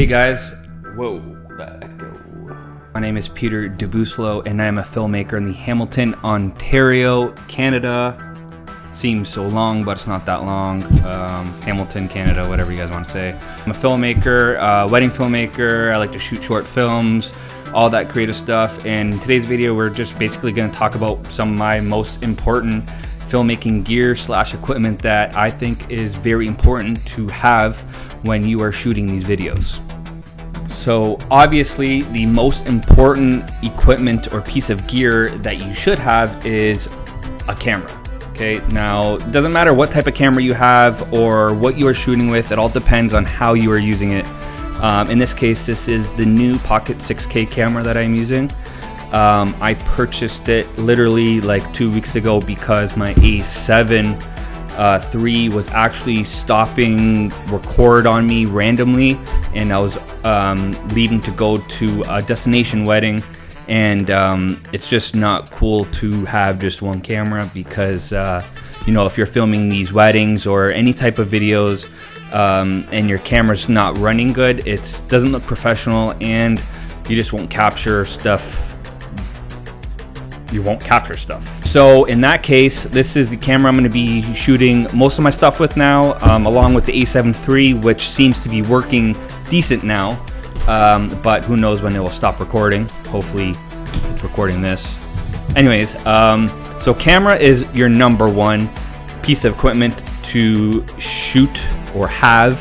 Hey guys, whoa, that echo. My name is Peter Dubuslo and I am a filmmaker in the Hamilton, Ontario, Canada. Seems so long, but it's not that long. Hamilton, Canada, whatever you guys want to say. I'm a filmmaker, wedding filmmaker. I like to shoot short films, all that creative stuff. And in today's video, we're just basically going to talk about some of my most important filmmaking gear / equipment that I think is very important to have when you are shooting these videos. So obviously the most important equipment or piece of gear that you should have is a camera. Okay, now it doesn't matter what type of camera you have or what you are shooting with, it all depends on how you are using it. In this case, this is the new Pocket 6K camera that I'm using. I purchased it literally like 2 weeks ago because my A7 III was actually stopping record on me randomly, and I was leaving to go to a destination wedding, and it's just not cool to have just one camera because you know, if you're filming these weddings or any type of videos and your camera's not running good, it doesn't look professional and you just won't capture stuff. So in that case, this is the camera I'm going to be shooting most of my stuff with now, along with the A7 III, which seems to be working decent now, but who knows when it will stop recording. Hopefully it's recording this. Anyways, so camera is your number one piece of equipment to shoot or have.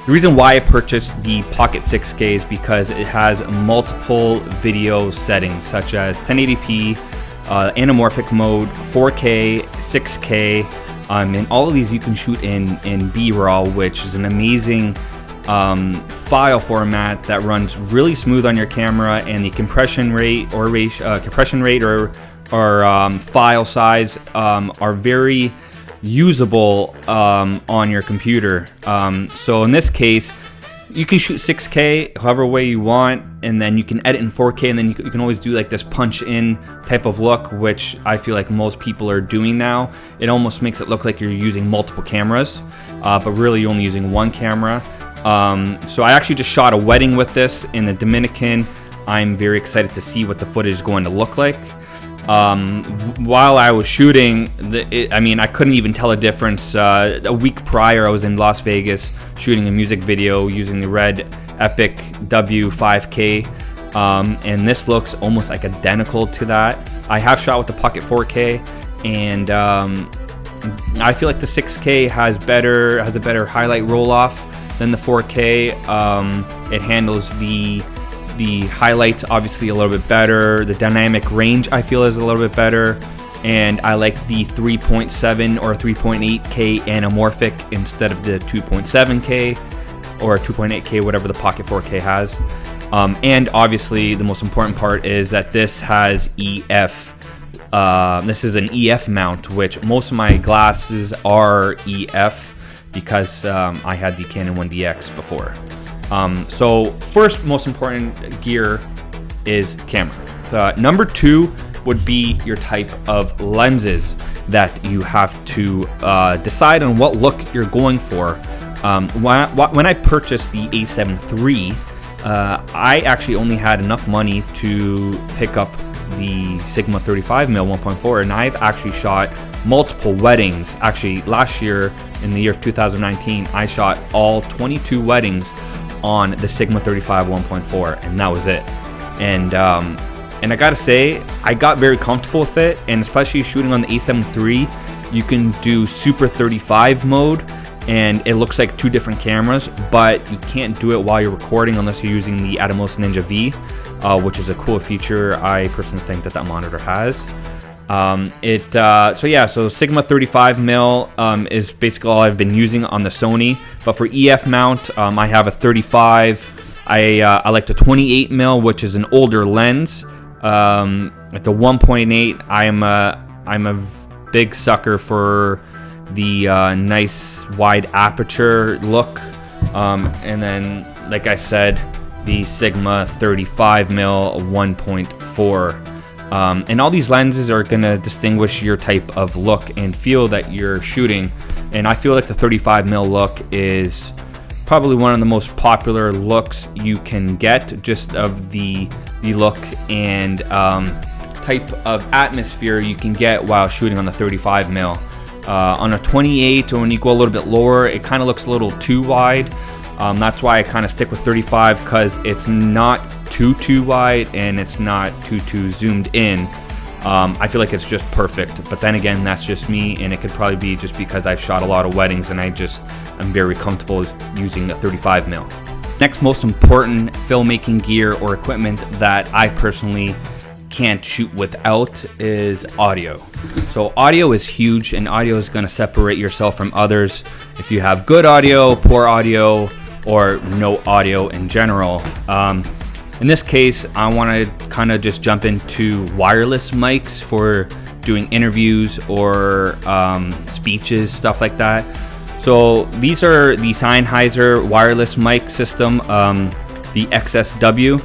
The reason why I purchased the Pocket 6K is because it has multiple video settings such as 1080p, anamorphic mode, 4K, 6K, and all of these you can shoot in B-RAW, which is an amazing file format that runs really smooth on your camera, and the compression rate or file size are very usable on your computer. So in this case, you can shoot 6K however way you want, and then you can edit in 4K, and then you can always do like this punch in type of look, which I feel like most people are doing now. It almost makes it look like you're using multiple cameras, but really you're only using one camera. So I actually just shot a wedding with this in the Dominican. I'm very excited to see what the footage is going to look like. While I was shooting, I couldn't even tell a difference. A week prior, I was in Las Vegas shooting a music video using the Red Epic W5K, and this looks almost like identical to that. I have shot with the Pocket 4K, and I feel like the 6K has a better highlight roll-off than the 4K. It handles the highlights obviously a little bit better. The dynamic range I feel is a little bit better, and I like the 3.7 or 3.8K anamorphic instead of the 2.7K or 2.8K, whatever the Pocket 4K has. And obviously the most important part is that this has EF. This is an EF mount, which most of my glasses are EF because I had the Canon 1DX before. So first most important gear is camera. Number two would be your type of lenses that you have to decide on what look you're going for. When I purchased the A7 III, I actually only had enough money to pick up the Sigma 35mm 1.4, and I've actually shot multiple weddings. Actually, last year, in the year of 2019, I shot all 22 weddings on the Sigma 35 1.4, and that was it. And I gotta say, I got very comfortable with it, and especially shooting on the A7 III, you can do Super 35 mode, and it looks like two different cameras, but you can't do it while you're recording unless you're using the Atomos Ninja V, which is a cool feature I personally think that monitor has. So Sigma 35mm is basically all I've been using on the Sony. But for EF mount, I have a 35. I like the 28mm, which is an older lens. At the 1.8, I'm a big sucker for the nice wide aperture look. And then, like I said, the Sigma 35mm 1.4. And all these lenses are going to distinguish your type of look and feel that you're shooting. And I feel like the 35mm look is probably one of the most popular looks you can get, just of the look and type of atmosphere you can get while shooting on the 35 mil. On a 28, or when you go a little bit lower, it kind of looks a little too wide. That's why I kind of stick with 35, because it's not too wide and it's not too zoomed in. I feel like it's just perfect, but then again, that's just me, and it could probably be just because I've shot a lot of weddings and I'm very comfortable with using the 35 mil. Next most important filmmaking gear or equipment that I personally can't shoot without is audio. So audio is huge, and audio is going to separate yourself from others. If you have good audio, poor audio, or no audio in general. In this case, I want to kind of just jump into wireless mics for doing interviews or speeches, stuff like that. So these are the Sennheiser wireless mic system, the XSW.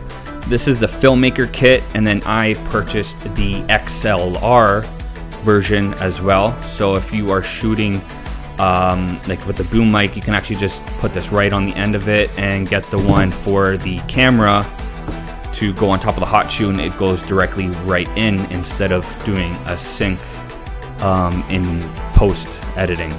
This is the Filmmaker kit, and then I purchased the XLR version as well. So if you are shooting like with the boom mic, you can actually just put this right on the end of it and get the one for the camera to go on top of the hot shoe, and it goes directly right in instead of doing a sync in post editing.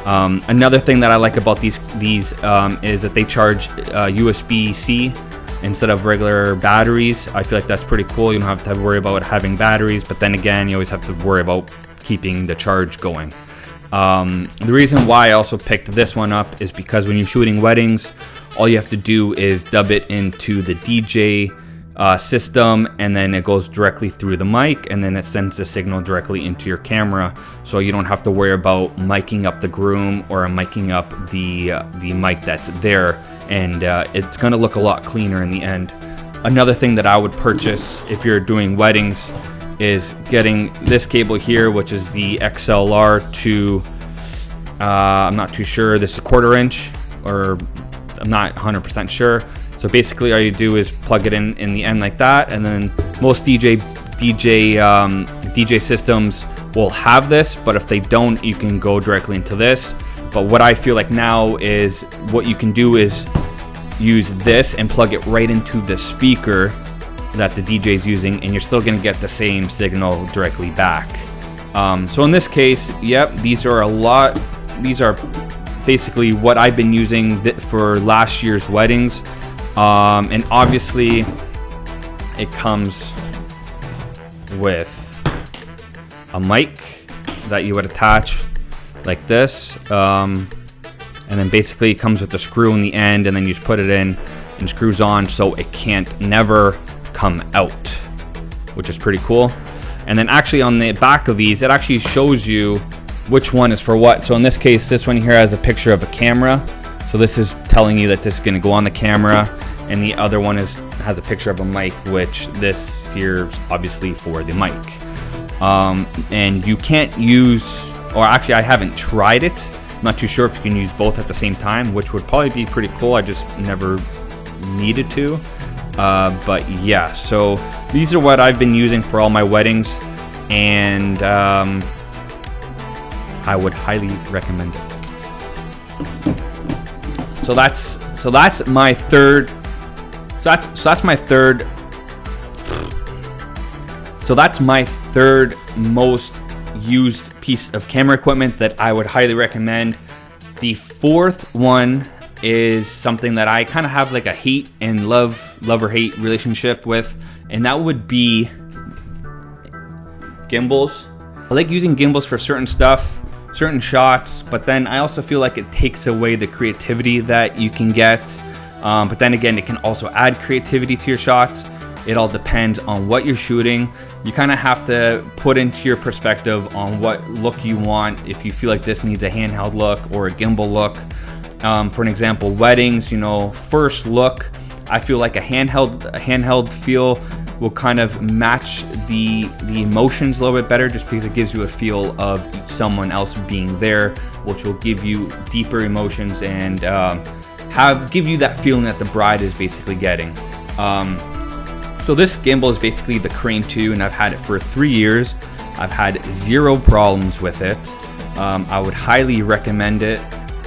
Another thing that I like about these is that they charge USB-C instead of regular batteries. I feel like that's pretty cool. You don't have to worry about having batteries, but then again, you always have to worry about keeping the charge going. The reason why I also picked this one up is because when you're shooting weddings, all you have to do is dub it into the DJ system, and then it goes directly through the mic, and then it sends the signal directly into your camera, so you don't have to worry about miking up the groom or miking up the mic that's there, and it's going to look a lot cleaner in the end. Another thing that I would purchase if you're doing weddings is getting this cable here, which is the XLR to I'm not too sure, this is 1/4 inch, or I'm not 100% sure. So basically all you do is plug it in the end like that, and then most DJ systems will have this, but if they don't, you can go directly into this. But what I feel like now is what you can do is use this and plug it right into the speaker that the DJ is using, and you're still going to get the same signal directly back. So in this case, yep, these are basically what I've been using for last year's weddings. And obviously it comes with a mic that you would attach like this, and then basically it comes with a screw in the end, and then you just put it in and screws on, so it can't never come out, which is pretty cool. And then actually on the back of these, it actually shows you which one is for what. So in this case, this one here has a picture of a camera, so this is telling you that this is going to go on the camera, and the other one has a picture of a mic, which this here is obviously for the mic. And you can't use, or actually I haven't tried it, I'm not too sure if you can use both at the same time, which would probably be pretty cool. I just never needed to. But yeah, so these are what I've been using for all my weddings, and I would highly recommend it. So that's my third. That's my third most used piece of camera equipment that I would highly recommend. The fourth one is something that I kind of have like a hate and love or hate relationship with, and that would be gimbals. I like using gimbals for certain stuff, certain shots, but then I also feel like it takes away the creativity that you can get. But then again, it can also add creativity to your shots. It all depends on what you're shooting. You kind of have to put into your perspective on what look you want. If you feel like this needs a handheld look or a gimbal look. For an example, weddings, first look, I feel like a handheld feel will kind of match the emotions a little bit better, just because it gives you a feel of someone else being there, which will give you deeper emotions and give you that feeling that the bride is basically getting. So this gimbal is basically the Crane 2, and I've had it for 3 years. I've had zero problems with it. I would highly recommend it.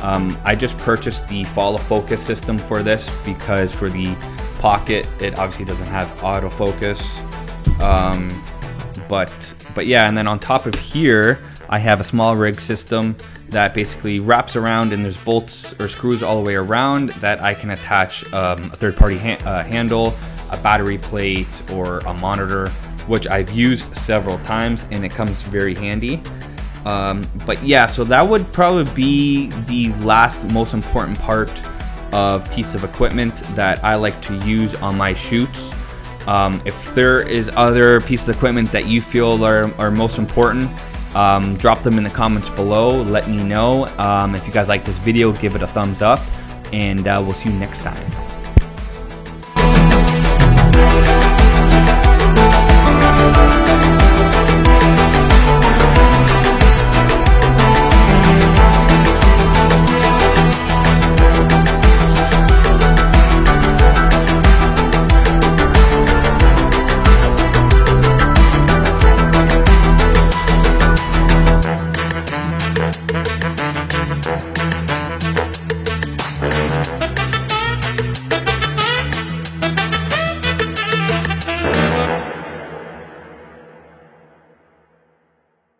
I just purchased the follow focus system for this because for the Pocket it obviously doesn't have autofocus. But yeah, and then on top of here I have a small rig system that basically wraps around, and there's bolts or screws all the way around that I can attach a third-party handle, a battery plate, or a monitor, which I've used several times and it comes very handy. But yeah, so that would probably be the last most important part of piece of equipment that I like to use on my shoots. If there is other pieces of equipment that you feel are most important, drop them in the comments below. Let me know. If you guys like this video, give it a thumbs up, and we'll see you next time.